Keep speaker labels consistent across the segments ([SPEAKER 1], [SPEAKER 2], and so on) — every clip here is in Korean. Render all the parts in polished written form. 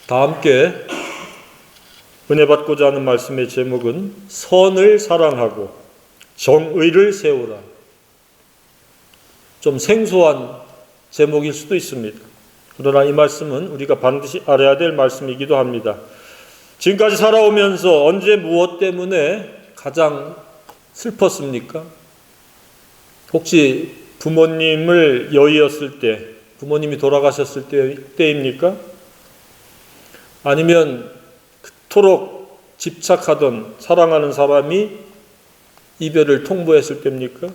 [SPEAKER 1] 다 함께 은혜 받고자 하는 말씀의 제목은 선을 사랑하고 정의를 세우라. 좀 생소한 제목일 수도 있습니다. 그러나 이 말씀은 우리가 반드시 알아야 될 말씀이기도 합니다. 지금까지 살아오면서 언제 무엇 때문에 가장 슬펐습니까? 혹시 부모님을 여의었을 때, 부모님이 돌아가셨을 때입니까? 아니면 그토록 집착하던 사랑하는 사람이 이별을 통보했을 때입니까?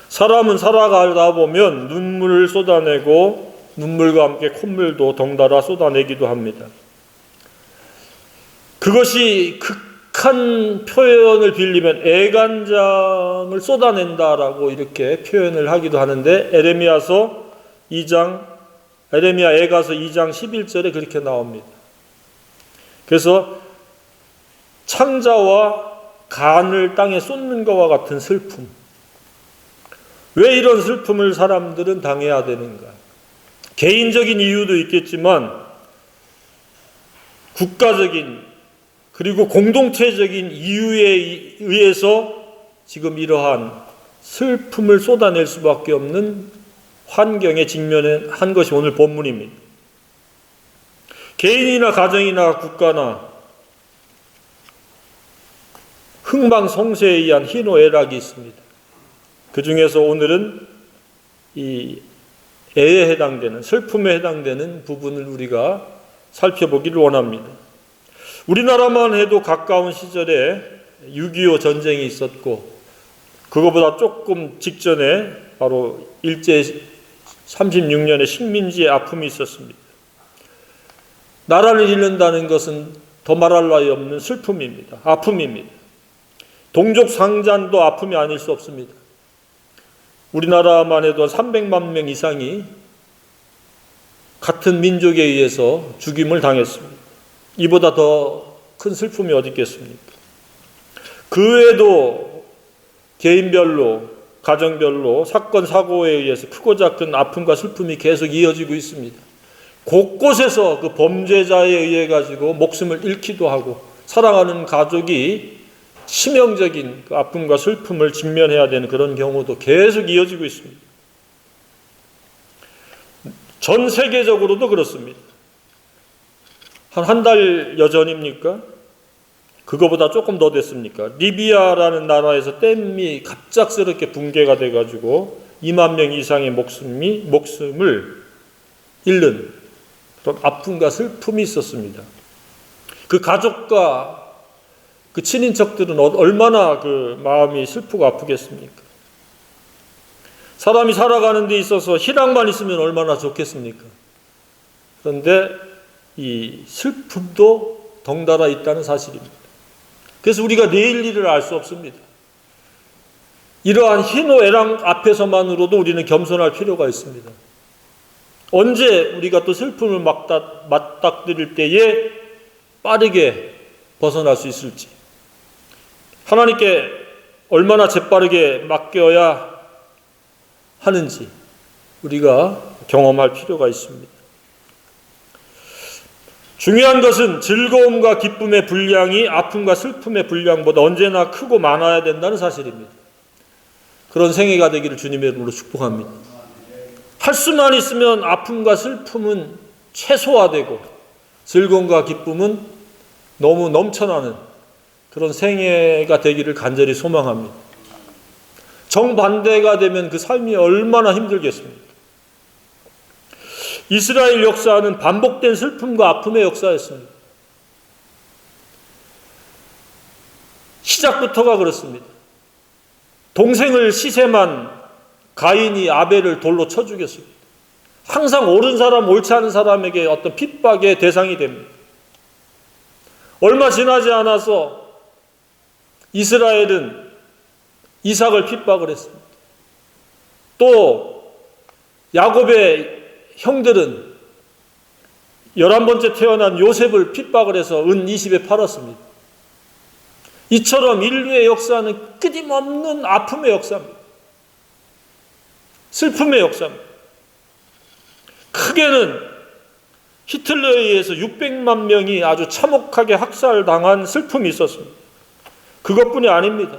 [SPEAKER 1] 사람은 살아가다 보면 눈물을 쏟아내고 눈물과 함께 콧물도 덩달아 쏟아내기도 합니다. 그것이 극한 표현을 빌리면 애간장을 쏟아낸다라고 이렇게 표현을 하기도 하는데 에레미야 애가서 2장 11절에 그렇게 나옵니다. 그래서 창자와 간을 땅에 쏟는 것과 같은 슬픔. 왜 이런 슬픔을 사람들은 당해야 되는가? 개인적인 이유도 있겠지만 국가적인 그리고 공동체적인 이유에 의해서 지금 이러한 슬픔을 쏟아낼 수밖에 없는 환경에 직면한 것이 오늘 본문입니다. 개인이나 가정이나 국가나 흥망성쇠에 의한 희노애락이 있습니다. 그 중에서 오늘은 이 애에 해당되는, 슬픔에 해당되는 부분을 우리가 살펴보기를 원합니다. 우리나라만 해도 가까운 시절에 6.25 전쟁이 있었고 그거보다 조금 직전에 바로 일제 36년의 식민지의 아픔이 있었습니다. 나라를 잃는다는 것은 더 말할 나위 없는 슬픔입니다. 아픔입니다. 동족 상잔도 아픔이 아닐 수 없습니다. 우리나라만 해도 300만 명 이상이 같은 민족에 의해서 죽임을 당했습니다. 이보다 더 큰 슬픔이 어디 있겠습니까? 그 외에도 개인별로, 가정별로 사건, 사고에 의해서 크고 작은 아픔과 슬픔이 계속 이어지고 있습니다. 곳곳에서 그 범죄자에 의해 가지고 목숨을 잃기도 하고 사랑하는 가족이 치명적인 그 아픔과 슬픔을 직면해야 되는 그런 경우도 계속 이어지고 있습니다. 전 세계적으로도 그렇습니다. 한 달여 전입니까? 그거보다 조금 더 됐습니까? 리비아라는 나라에서 댐이 갑작스럽게 붕괴가 돼가지고 2만 명 이상의 목숨을 잃는 그런 아픔과 슬픔이 있었습니다. 그 가족과 그 친인척들은 얼마나 그 마음이 슬프고 아프겠습니까? 사람이 살아가는 데 있어서 희락만 있으면 얼마나 좋겠습니까? 그런데 이 슬픔도 덩달아 있다는 사실입니다. 그래서 우리가 내일 일을 알 수 없습니다. 이러한 희노애락 앞에서만으로도 우리는 겸손할 필요가 있습니다. 언제 우리가 또 슬픔을 맞닥뜨릴 때에 빠르게 벗어날 수 있을지 하나님께 얼마나 재빠르게 맡겨야 하는지 우리가 경험할 필요가 있습니다. 중요한 것은 즐거움과 기쁨의 분량이 아픔과 슬픔의 분량보다 언제나 크고 많아야 된다는 사실입니다. 그런 생애가 되기를 주님의 이름으로 축복합니다. 할 수만 있으면 아픔과 슬픔은 최소화되고 즐거움과 기쁨은 너무 넘쳐나는 그런 생애가 되기를 간절히 소망합니다. 정반대가 되면 그 삶이 얼마나 힘들겠습니까? 이스라엘 역사는 반복된 슬픔과 아픔의 역사였습니다. 시작부터가 그렇습니다. 동생을 시샘한 가인이 아벨을 돌로 쳐 죽였습니다. 항상 옳은 사람, 옳지 않은 사람에게 어떤 핍박의 대상이 됩니다. 얼마 지나지 않아서 이스라엘은 이삭을 핍박을 했습니다. 또 야곱의 형들은 11번째 태어난 요셉을 핍박을 해서 은 20에 팔았습니다. 이처럼 인류의 역사는 끊임없는 아픔의 역사입니다. 슬픔의 역사입니다. 크게는 히틀러에 의해서 600만 명이 아주 참혹하게 학살당한 슬픔이 있었습니다. 그것뿐이 아닙니다.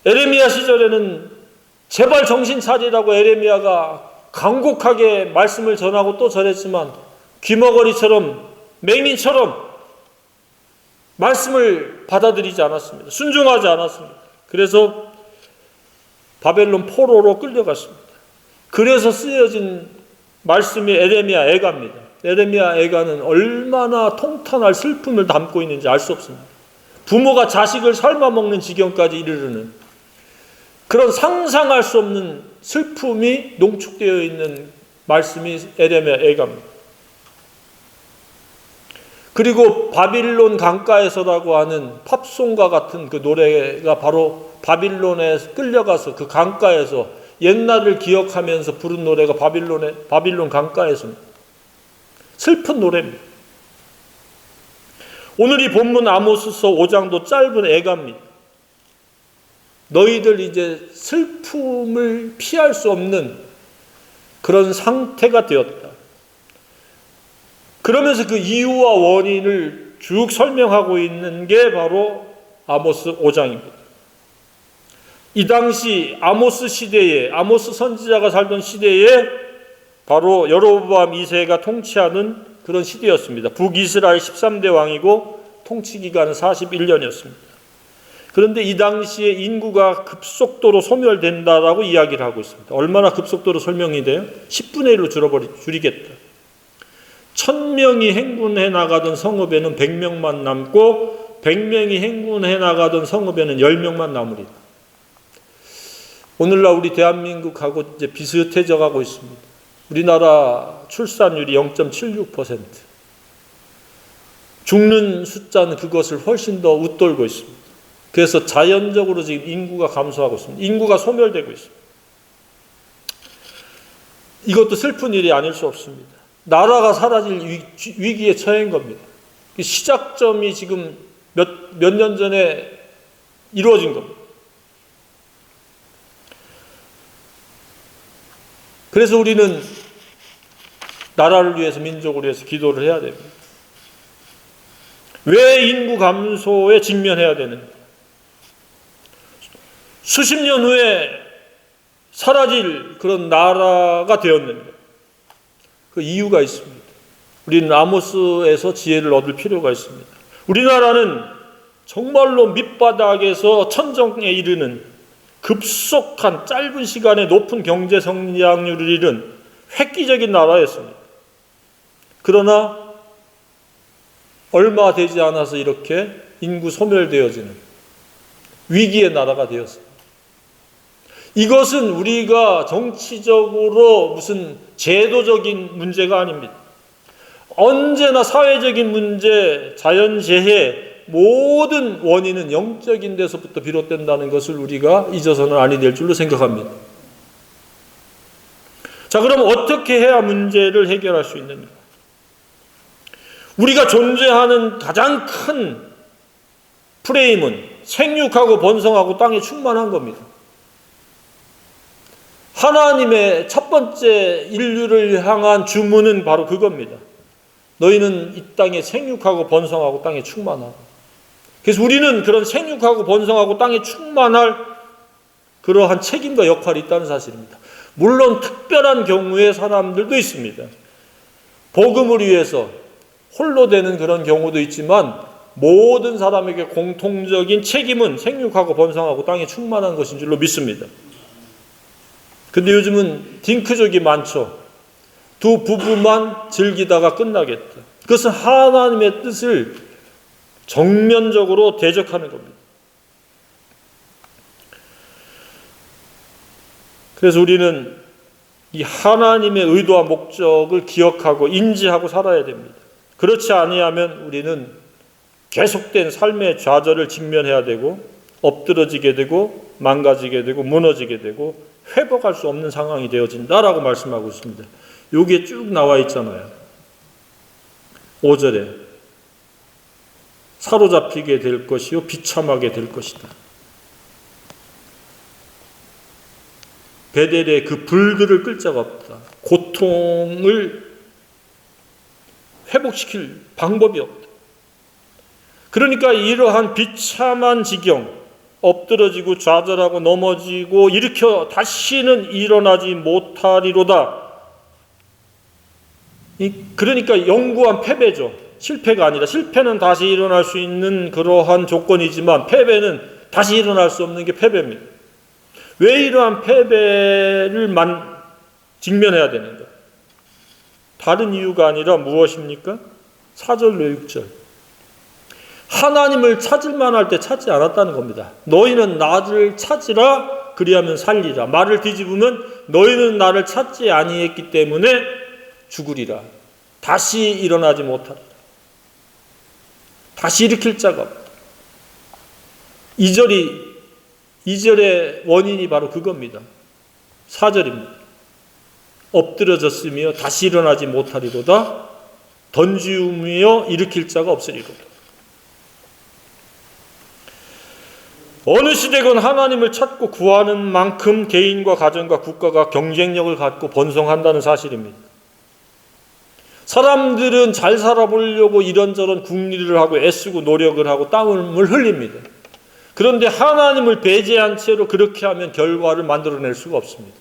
[SPEAKER 1] 에레미야 시절에는 제발 정신 차리라고 에레미야가 간곡하게 말씀을 전하고 또 전했지만 귀머거리처럼 맹인처럼 말씀을 받아들이지 않았습니다. 순종하지 않았습니다. 그래서 바벨론 포로로 끌려갔습니다. 그래서 쓰여진 말씀이 에레미야 애가입니다. 에레미야 애가는 얼마나 통탄할 슬픔을 담고 있는지 알 수 없습니다. 부모가 자식을 삶아먹는 지경까지 이르르는 그런 상상할 수 없는 슬픔이 농축되어 있는 말씀이 에레미야 애가입니다. 그리고 바빌론 강가에서라고 하는 팝송과 같은 그 노래가 바로 바빌론에 끌려가서 그 강가에서 옛날을 기억하면서 부른 노래가 바빌론 강가에서입니다. 슬픈 노래입니다. 오늘 이 본문 아모스서 5장도 짧은 애가입니다. 너희들 이제 슬픔을 피할 수 없는 그런 상태가 되었다. 그러면서 그 이유와 원인을 쭉 설명하고 있는 게 바로 아모스 5장입니다. 이 당시 아모스 시대에, 아모스 선지자가 살던 시대에 바로 여로보암 2세가 통치하는 그런 시대였습니다. 북이스라엘 13대 왕이고 통치기간은 41년이었습니다. 그런데 이 당시에 인구가 급속도로 소멸된다라고 이야기를 하고 있습니다. 얼마나 급속도로 소멸이 돼요? 10분의 1로 줄이겠다. 1000명이 행군해 나가던 성읍에는 100명만 남고 100명이 행군해 나가던 성읍에는 10명만 남으리라. 오늘날 우리 대한민국하고 이제 비슷해져 가고 있습니다. 우리나라 출산율이 0.76%. 죽는 숫자는 그것을 훨씬 더 웃돌고 있습니다. 그래서 자연적으로 지금 인구가 감소하고 있습니다. 인구가 소멸되고 있습니다. 이것도 슬픈 일이 아닐 수 없습니다. 나라가 사라질 위기에 처한 겁니다. 시작점이 지금 몇 년 전에 이루어진 겁니다. 그래서 우리는 나라를 위해서, 민족을 위해서 기도를 해야 됩니다. 왜 인구 감소에 직면해야 되는가? 수십 년 후에 사라질 그런 나라가 되었는가? 그 이유가 있습니다. 우리는 아모스에서 지혜를 얻을 필요가 있습니다. 우리나라는 정말로 밑바닥에서 천정에 이르는 급속한 짧은 시간에 높은 경제 성장률을 이룬 획기적인 나라였습니다. 그러나 얼마 되지 않아서 이렇게 인구 소멸되어지는 위기의 나라가 되었습니다. 이것은 우리가 정치적으로 무슨 제도적인 문제가 아닙니다. 언제나 사회적인 문제, 자연재해, 모든 원인은 영적인 데서부터 비롯된다는 것을 우리가 잊어서는 아니 될 줄로 생각합니다. 자, 그럼 어떻게 해야 문제를 해결할 수 있는가? 우리가 존재하는 가장 큰 프레임은 생육하고 번성하고 땅에 충만한 겁니다. 하나님의 첫 번째 인류를 향한 주문은 바로 그겁니다. 너희는 이 땅에 생육하고 번성하고 땅에 충만하라. 그래서 우리는 그런 생육하고 번성하고 땅에 충만할 그러한 책임과 역할이 있다는 사실입니다. 물론 특별한 경우의 사람들도 있습니다. 복음을 위해서 홀로 되는 그런 경우도 있지만 모든 사람에게 공통적인 책임은 생육하고 번성하고 땅에 충만한 것인 줄로 믿습니다. 근데 요즘은 딩크족이 많죠. 두 부부만 즐기다가 끝나겠다. 그것은 하나님의 뜻을 정면적으로 대적하는 겁니다. 그래서 우리는 이 하나님의 의도와 목적을 기억하고 인지하고 살아야 됩니다. 그렇지 아니하면 우리는 계속된 삶의 좌절을 직면해야 되고 엎드러지게 되고 망가지게 되고 무너지게 되고 회복할 수 없는 상황이 되어진다라고 말씀하고 있습니다. 여기에 쭉 나와 있잖아요. 5절에 사로잡히게 될 것이요 비참하게 될 것이다. 베델에 그 불들을 끌 자가 없다. 고통을 회복시킬 방법이 없다. 그러니까 이러한 비참한 지경, 엎드러지고 좌절하고 넘어지고 일으켜 다시는 일어나지 못하리로다. 그러니까 영구한 패배죠. 실패가 아니라, 실패는 다시 일어날 수 있는 그러한 조건이지만 패배는 다시 일어날 수 없는 게 패배입니다. 왜 이러한 패배를 직면해야 되는가? 다른 이유가 아니라 무엇입니까? 4절로 6절. 하나님을 찾을만 할 때 찾지 않았다는 겁니다. 너희는 나를 찾으라, 그리하면 살리라. 말을 뒤집으면 너희는 나를 찾지 아니했기 때문에 죽으리라. 다시 일어나지 못하리라. 다시 일으킬 자가 없다. 2절의 원인이 바로 그겁니다. 4절입니다. 엎드러졌으며 다시 일어나지 못하리로다. 던지우며 일으킬 자가 없으리로다. 어느 시대건 하나님을 찾고 구하는 만큼 개인과 가정과 국가가 경쟁력을 갖고 번성한다는 사실입니다. 사람들은 잘 살아보려고 이런저런 궁리를 하고 애쓰고 노력을 하고 땀을 흘립니다. 그런데 하나님을 배제한 채로 그렇게 하면 결과를 만들어낼 수가 없습니다.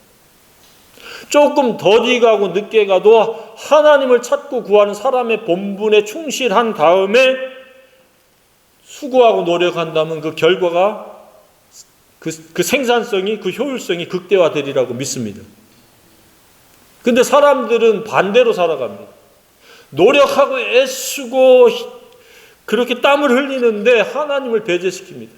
[SPEAKER 1] 조금 더디 가고 늦게 가도 하나님을 찾고 구하는 사람의 본분에 충실한 다음에 수고하고 노력한다면 그 결과가 그 생산성이, 그 효율성이 극대화되리라고 믿습니다. 근데 사람들은 반대로 살아갑니다. 노력하고 애쓰고 그렇게 땀을 흘리는데 하나님을 배제시킵니다.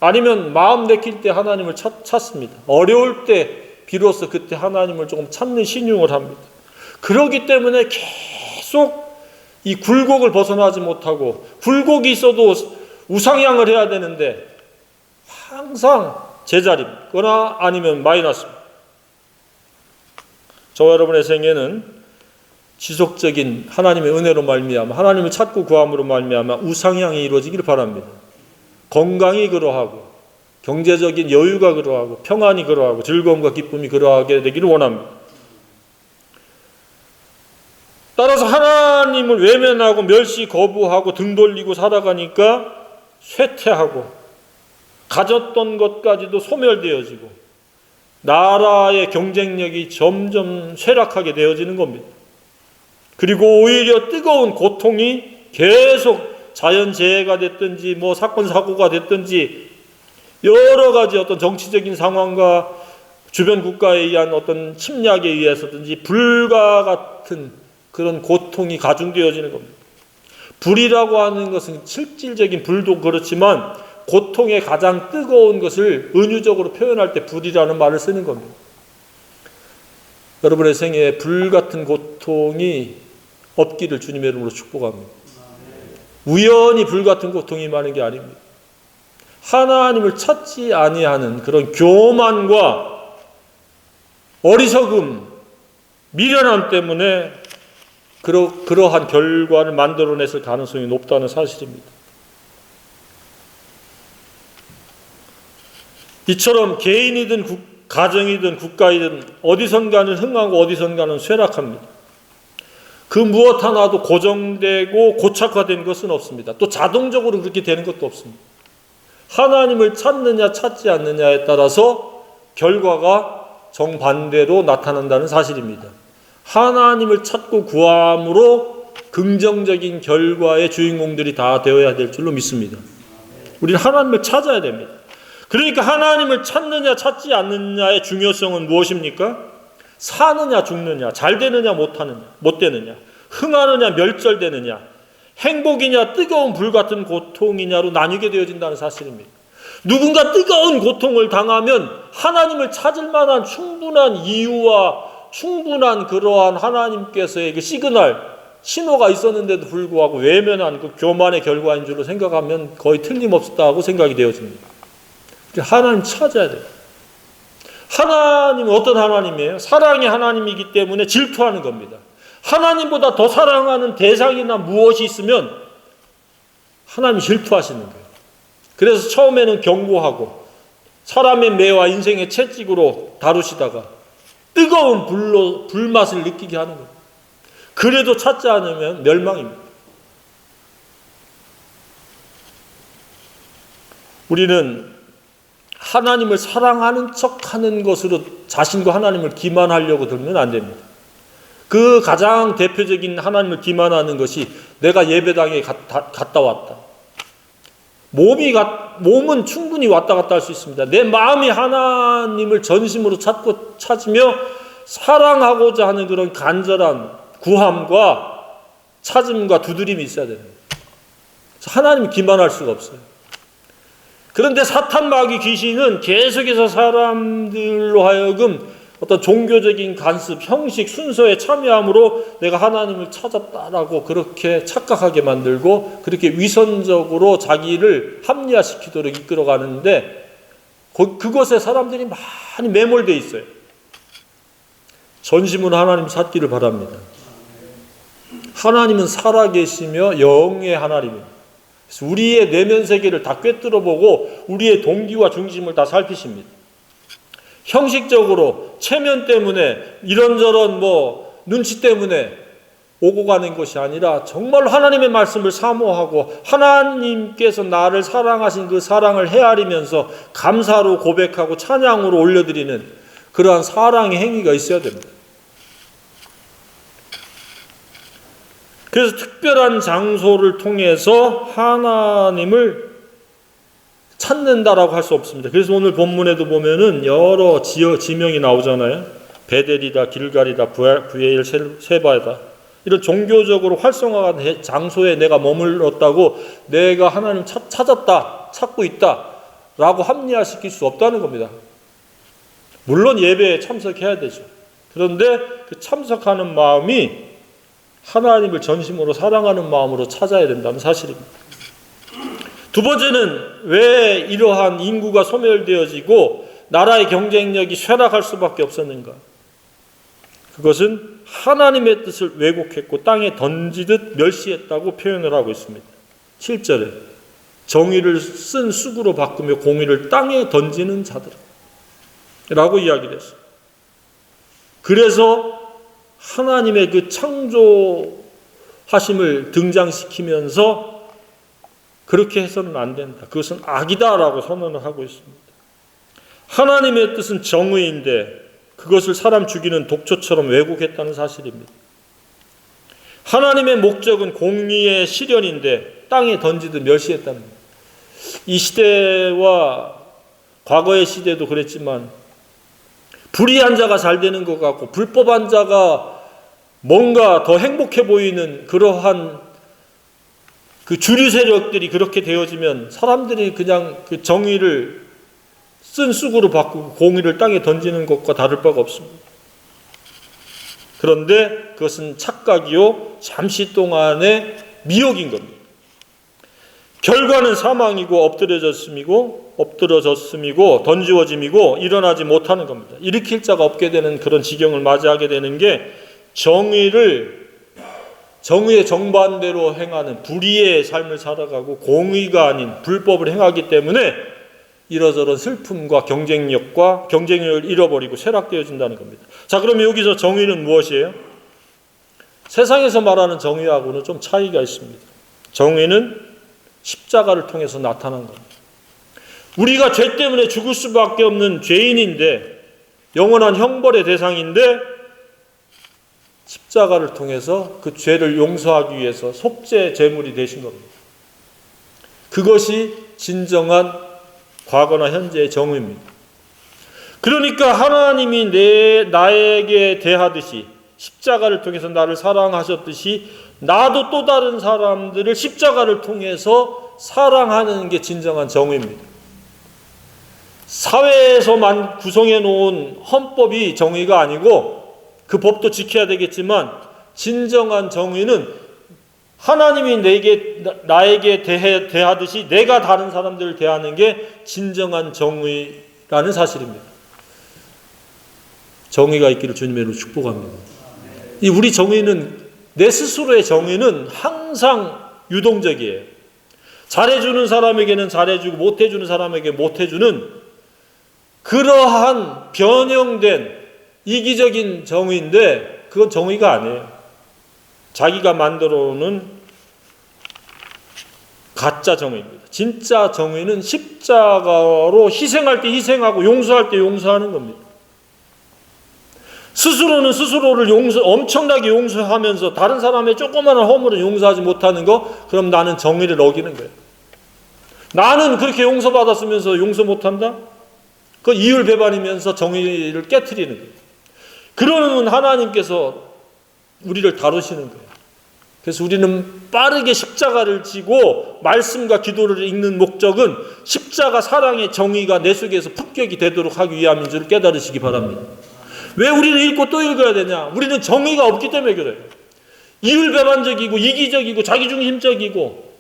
[SPEAKER 1] 아니면 마음 내킬 때 하나님을 찾습니다. 어려울 때 비로소 그때 하나님을 조금 찾는 신용을 합니다. 그렇기 때문에 계속 이 굴곡을 벗어나지 못하고, 굴곡이 있어도 우상향을 해야 되는데 항상 제자리거나 아니면 마이너스입니다. 저와 여러분의 생애는 지속적인 하나님의 은혜로 말미암아, 하나님을 찾고 구함으로 말미암아 우상향이 이루어지기를 바랍니다. 건강이 그러하고, 경제적인 여유가 그러하고, 평안이 그러하고, 즐거움과 기쁨이 그러하게 되기를 원합니다. 따라서 하나님을 외면하고 멸시 거부하고 등 돌리고 살아가니까 쇠퇴하고 가졌던 것까지도 소멸되어지고 나라의 경쟁력이 점점 쇠락하게 되어지는 겁니다. 그리고 오히려 뜨거운 고통이 계속 자연재해가 됐든지 사건 사고가 됐든지 여러 가지 어떤 정치적인 상황과 주변 국가에 의한 어떤 침략에 의해서든지 불과 같은 그런 고통이 가중되어지는 겁니다. 불이라고 하는 것은 실질적인 불도 그렇지만 고통의 가장 뜨거운 것을 은유적으로 표현할 때 불이라는 말을 쓰는 겁니다. 여러분의 생애에 불 같은 고통이 없기를 주님의 이름으로 축복합니다. 우연히 불 같은 고통이 많은 게 아닙니다. 하나님을 찾지 아니하는 그런 교만과 어리석음, 미련함 때문에 그러한 결과를 만들어냈을 가능성이 높다는 사실입니다. 이처럼 개인이든 가정이든 국가이든 어디선가는 흥하고 어디선가는 쇠락합니다. 그 무엇 하나도 고정되고 고착화된 것은 없습니다. 또 자동적으로 그렇게 되는 것도 없습니다. 하나님을 찾느냐 찾지 않느냐에 따라서 결과가 정반대로 나타난다는 사실입니다. 하나님을 찾고 구함으로 긍정적인 결과의 주인공들이 다 되어야 될 줄로 믿습니다. 우리는 하나님을 찾아야 됩니다. 그러니까 하나님을 찾느냐 찾지 않느냐의 중요성은 무엇입니까? 사느냐 죽느냐, 잘 되느냐 못 되느냐, 흥하느냐 멸절되느냐, 행복이냐 뜨거운 불같은 고통이냐로 나뉘게 되어진다는 사실입니다. 누군가 뜨거운 고통을 당하면 하나님을 찾을 만한 충분한 이유와 충분한 그러한 하나님께서의 그 시그널, 신호가 있었는데도 불구하고 외면한 그 교만의 결과인 줄로 생각하면 거의 틀림없다고 생각이 되어집니다. 하나님 찾아야 돼요. 하나님은 어떤 하나님이에요? 사랑의 하나님이기 때문에 질투하는 겁니다. 하나님보다 더 사랑하는 대상이나 무엇이 있으면 하나님이 질투하시는 거예요. 그래서 처음에는 경고하고 사람의 매와 인생의 채찍으로 다루시다가 뜨거운 불맛을 느끼게 하는 거예요. 그래도 찾지 않으면 멸망입니다. 우리는 하나님을 사랑하는 척하는 것으로 자신과 하나님을 기만하려고 들면 안 됩니다. 그 가장 대표적인 하나님을 기만하는 것이 내가 예배당에 갔다 왔다. 몸은 충분히 왔다 갔다 할 수 있습니다. 내 마음이 하나님을 전심으로 찾으며 사랑하고자 하는 그런 간절한 구함과 찾음과 두드림이 있어야 됩니다. 하나님을 기만할 수가 없어요. 그런데 사탄 마귀 귀신은 계속해서 사람들로 하여금 어떤 종교적인 간습, 형식, 순서에 참여함으로 내가 하나님을 찾았다라고 그렇게 착각하게 만들고 그렇게 위선적으로 자기를 합리화시키도록 이끌어가는데 그것에 사람들이 많이 매몰되어 있어요. 전심으로 하나님 찾기를 바랍니다. 하나님은 살아계시며 영의 하나님입니다. 그래서 우리의 내면 세계를 다 꿰뚫어 보고 우리의 동기와 중심을 다 살피십니다. 형식적으로 체면 때문에 이런저런 눈치 때문에 오고 가는 것이 아니라 정말 하나님의 말씀을 사모하고 하나님께서 나를 사랑하신 그 사랑을 헤아리면서 감사로 고백하고 찬양으로 올려드리는 그러한 사랑의 행위가 있어야 됩니다. 그래서 특별한 장소를 통해서 하나님을 찾는다라고 할 수 없습니다. 그래서 오늘 본문에도 보면은 여러 지명이 나오잖아요. 베델이다, 길갈이다, 부에일, 세바다. 이런 종교적으로 활성화한 장소에 내가 머물렀다고 내가 하나님 찾았다, 찾고 있다라고 합리화시킬 수 없다는 겁니다. 물론 예배에 참석해야 되죠. 그런데 그 참석하는 마음이 하나님을 전심으로 사랑하는 마음으로 찾아야 된다는 사실입니다. 두 번째는 왜 이러한 인구가 소멸되어지고 나라의 경쟁력이 쇠락할 수밖에 없었는가? 그것은 하나님의 뜻을 왜곡했고 땅에 던지듯 멸시했다고 표현을 하고 있습니다. 7절에 정의를 쓴 쑥으로 바꾸며 공의를 땅에 던지는 자들이라고 이야기를 했습니다. 그래서 하나님의 그 창조하심을 등장시키면서 그렇게 해서는 안 된다. 그것은 악이다라고 선언을 하고 있습니다. 하나님의 뜻은 정의인데 그것을 사람 죽이는 독초처럼 왜곡했다는 사실입니다. 하나님의 목적은 공의의 실현인데 땅에 던지듯 멸시했다는 겁니다. 이 시대와 과거의 시대도 그랬지만 불의한 자가 잘 되는 것 같고 불법한 자가 뭔가 더 행복해 보이는 그러한 그 주류 세력들이 그렇게 되어지면 사람들이 그냥 그 정의를 쓴 쑥으로 바꾸고 공의를 땅에 던지는 것과 다를 바가 없습니다. 그런데 그것은 착각이요 잠시 동안의 미혹인 겁니다. 결과는 사망이고 엎드러졌음이고 던지워짐이고 일어나지 못하는 겁니다. 일으킬 자가 없게 되는 그런 지경을 맞이하게 되는 게 정의의 정반대로 행하는 불의의 삶을 살아가고 공의가 아닌 불법을 행하기 때문에 이러저런 슬픔과 경쟁력을 잃어버리고 쇠락되어진다는 겁니다. 자, 그러면 여기서 정의는 무엇이에요? 세상에서 말하는 정의하고는 좀 차이가 있습니다. 정의는 십자가를 통해서 나타난 겁니다. 우리가 죄 때문에 죽을 수밖에 없는 죄인인데 영원한 형벌의 대상인데 십자가를 통해서 그 죄를 용서하기 위해서 속죄 제물이 되신 겁니다. 그것이 진정한 과거나 현재의 정의입니다. 그러니까 하나님이 나에게 대하듯이 십자가를 통해서 나를 사랑하셨듯이 나도 또 다른 사람들을 십자가를 통해서 사랑하는 게 진정한 정의입니다. 사회에서만 구성해 놓은 헌법이 정의가 아니고 그 법도 지켜야 되겠지만 진정한 정의는 하나님이 나에게 대하듯이 내가 다른 사람들을 대하는 게 진정한 정의라는 사실입니다. 정의가 있기를 주님의 이름으로 축복합니다. 우리 정의는 내 스스로의 정의는 항상 유동적이에요. 잘해주는 사람에게는 잘해주고 못해주는 사람에게 못해주는 그러한 변형된 이기적인 정의인데 그건 정의가 아니에요. 자기가 만들어 오는 가짜 정의입니다. 진짜 정의는 십자가로 희생할 때 희생하고 용서할 때 용서하는 겁니다. 스스로는 스스로를 엄청나게 용서하면서 다른 사람의 조그마한 허물을 용서하지 못하는 거, 그럼 나는 정의를 어기는 거예요. 나는 그렇게 용서받았으면서 용서 못한다? 그 이율배반이면서 정의를 깨트리는 거예요. 그러면 하나님께서 우리를 다루시는 거예요. 그래서 우리는 빠르게 십자가를 지고 말씀과 기도를 읽는 목적은 십자가 사랑의 정의가 내 속에서 품격이 되도록 하기 위함인 줄 깨달으시기 바랍니다. 왜 우리는 읽고 또 읽어야 되냐? 우리는 정의가 없기 때문에 그래요. 이율배반적이고 이기적이고 자기중심적이고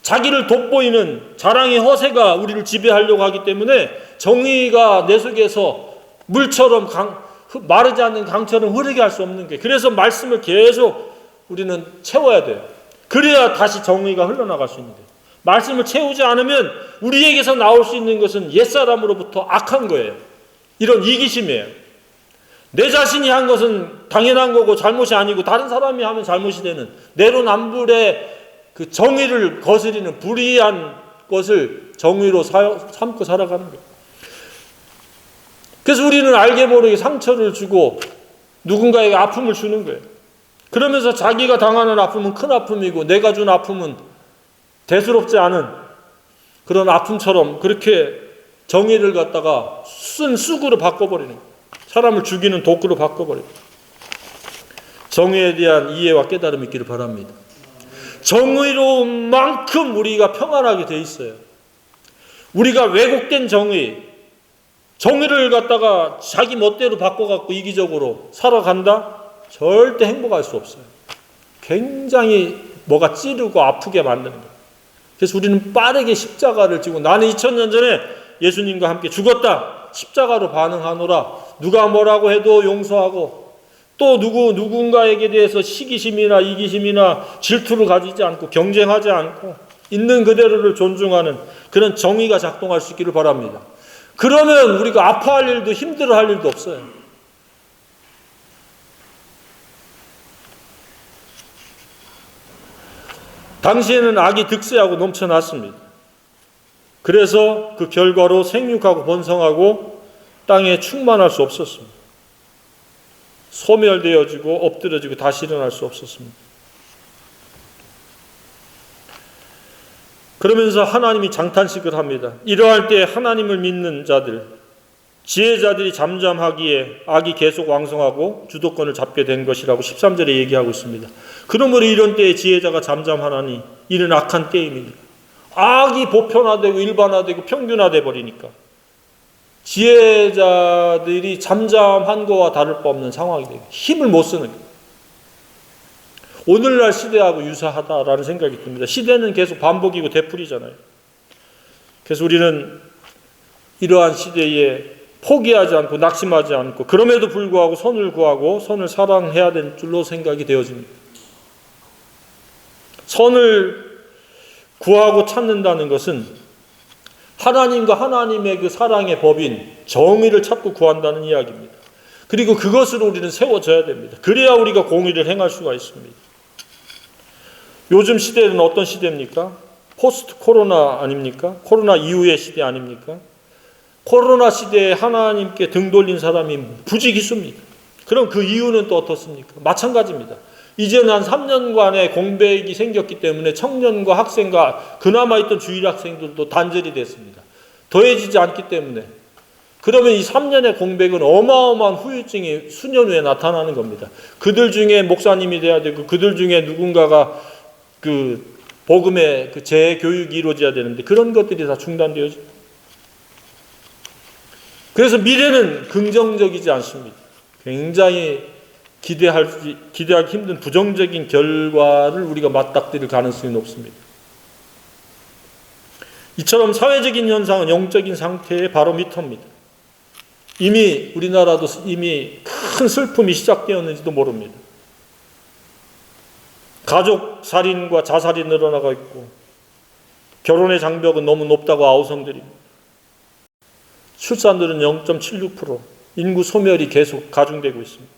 [SPEAKER 1] 자기를 돋보이는 자랑의 허세가 우리를 지배하려고 하기 때문에 정의가 내 속에서 물처럼 마르지 않는 강처럼 흐르게 할 수 없는 게, 그래서 말씀을 계속 우리는 채워야 돼요. 그래야 다시 정의가 흘러나갈 수 있는 거예요. 말씀을 채우지 않으면 우리에게서 나올 수 있는 것은 옛사람으로부터 악한 거예요. 이런 이기심이에요. 내 자신이 한 것은 당연한 거고 잘못이 아니고 다른 사람이 하면 잘못이 되는 내로남불의 그 정의를 거스리는 불의한 것을 정의로 삼고 살아가는 거예요. 그래서 우리는 알게 모르게 상처를 주고 누군가에게 아픔을 주는 거예요. 그러면서 자기가 당하는 아픔은 큰 아픔이고 내가 준 아픔은 대수롭지 않은 그런 아픔처럼 그렇게 정의를 갖다가 쓴 쑥으로 바꿔버리는 거예요. 사람을 죽이는 도구로 바꿔버리는 거예요. 정의에 대한 이해와 깨달음이 있기를 바랍니다. 정의로운 만큼 우리가 평안하게 돼 있어요. 우리가 왜곡된 정의를 갖다가 자기 멋대로 바꿔갖고 이기적으로 살아간다? 절대 행복할 수 없어요. 굉장히 뭐가 찌르고 아프게 만드는 거예요. 그래서 우리는 빠르게 십자가를 지고, 나는 2000년 전에 예수님과 함께 죽었다. 십자가로 반응하노라. 누가 뭐라고 해도 용서하고, 또 누군가에게 대해서 시기심이나 이기심이나 질투를 가지지 않고 경쟁하지 않고 있는 그대로를 존중하는 그런 정의가 작동할 수 있기를 바랍니다. 그러면 우리가 아파할 일도 힘들어할 일도 없어요. 당시에는 악이 득세하고 넘쳐났습니다. 그래서 그 결과로 생육하고 번성하고 땅에 충만할 수 없었습니다. 소멸되어지고 엎드려지고 다시 일어날 수 없었습니다. 그러면서 하나님이 장탄식을 합니다. 이러할 때 하나님을 믿는 자들, 지혜자들이 잠잠하기에 악이 계속 왕성하고 주도권을 잡게 된 것이라고 13절에 얘기하고 있습니다. 그러므로 이런 때에 지혜자가 잠잠하나니 이는 악한 때입니다. 악이 보편화되고 일반화되고 평균화돼 버리니까 지혜자들이 잠잠한 거와 다를 바 없는 상황이 되고 힘을 못 쓰는 거예요. 오늘날 시대하고 유사하다라는 생각이 듭니다. 시대는 계속 반복이고 되풀이잖아요. 그래서 우리는 이러한 시대에 포기하지 않고 낙심하지 않고 그럼에도 불구하고 선을 구하고 선을 사랑해야 될 줄로 생각이 되어집니다. 선을 구하고 찾는다는 것은 하나님과 하나님의 그 사랑의 법인 정의를 찾고 구한다는 이야기입니다. 그리고 그것으로 우리는 세워져야 됩니다. 그래야 우리가 공의를 행할 수가 있습니다. 요즘 시대는 어떤 시대입니까? 포스트 코로나 아닙니까? 코로나 이후의 시대 아닙니까? 코로나 시대에 하나님께 등 돌린 사람이 부지기수입니다. 그럼 그 이유는 또 어떻습니까? 마찬가지입니다. 이제는 한 3년간의 공백이 생겼기 때문에 청년과 학생과 그나마 있던 주일 학생들도 단절이 됐습니다. 더해지지 않기 때문에. 그러면 이 3년의 공백은 어마어마한 후유증이 수년 후에 나타나는 겁니다. 그들 중에 목사님이 돼야 되고 그들 중에 누군가가 그 복음의 그 재교육이 이루어져야 되는데 그런 것들이 다 중단되어져. 그래서 미래는 긍정적이지 않습니다. 굉장히 기대하기 힘든 부정적인 결과를 우리가 맞닥뜨릴 가능성이 높습니다. 이처럼 사회적인 현상은 영적인 상태의 바로 미터입니다. 이미 우리나라도 이미 큰 슬픔이 시작되었는지도 모릅니다. 가족 살인과 자살이 늘어나고 있고 결혼의 장벽은 너무 높다고 아우성들입니다. 출산율은 0.76%, 인구 소멸이 계속 가중되고 있습니다.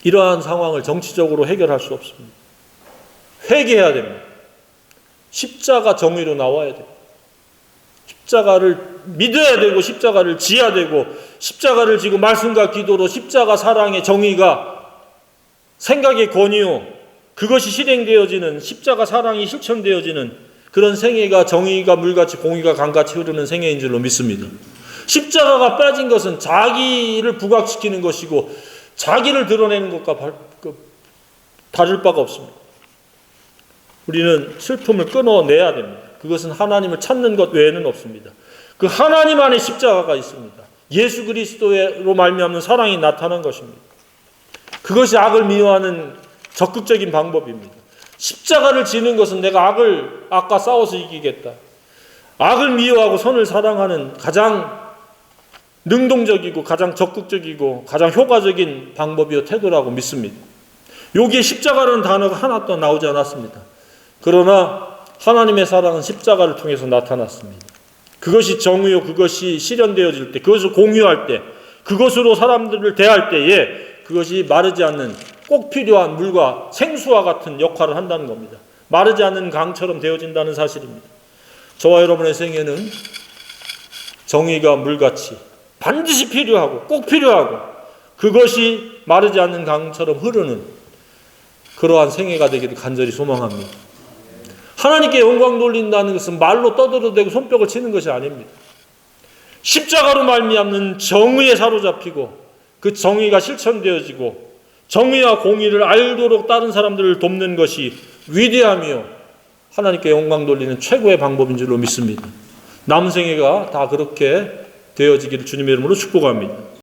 [SPEAKER 1] 이러한 상황을 정치적으로 해결할 수 없습니다. 회개해야 됩니다. 십자가 정의로 나와야 됩니다. 십자가를 믿어야 되고 십자가를 지어야 되고 십자가를 지고 말씀과 기도로 십자가 사랑의 정의가 생각의 권위요 그것이 실행되어지는 십자가 사랑이 실천되어지는 그런 생애가 정의가 물같이 공의가 강같이 흐르는 생애인 줄로 믿습니다. 십자가가 빠진 것은 자기를 부각시키는 것이고 자기를 드러내는 것과 다를 바가 없습니다. 우리는 슬픔을 끊어내야 됩니다. 그것은 하나님을 찾는 것 외에는 없습니다. 그 하나님 안에 십자가가 있습니다. 예수 그리스도로 말미암는 사랑이 나타난 것입니다. 그것이 악을 미워하는 적극적인 방법입니다. 십자가를 지는 것은 내가 악과 싸워서 이기겠다. 악을 미워하고 선을 사랑하는 가장 능동적이고 가장 적극적이고 가장 효과적인 방법이요 태도라고 믿습니다. 여기에 십자가라는 단어가 하나도 나오지 않았습니다. 그러나 하나님의 사랑은 십자가를 통해서 나타났습니다. 그것이 정의요 그것이 실현되어질 때 그것을 공유할 때 그것으로 사람들을 대할 때에 그것이 마르지 않는 꼭 필요한 물과 생수와 같은 역할을 한다는 겁니다. 마르지 않는 강처럼 되어진다는 사실입니다. 저와 여러분의 생애는 정의가 물같이 반드시 필요하고 꼭 필요하고 그것이 마르지 않는 강처럼 흐르는 그러한 생애가 되기를 간절히 소망합니다. 하나님께 영광 돌린다는 것은 말로 떠들어대고 손뼉을 치는 것이 아닙니다. 십자가로 말미암는 정의에 사로잡히고 그 정의가 실천되어지고 정의와 공의를 알도록 다른 사람들을 돕는 것이 위대하며 하나님께 영광 돌리는 최고의 방법인 줄로 믿습니다. 남은 생애가 다 그렇게 되어지기를 주님의 이름으로 축복합니다.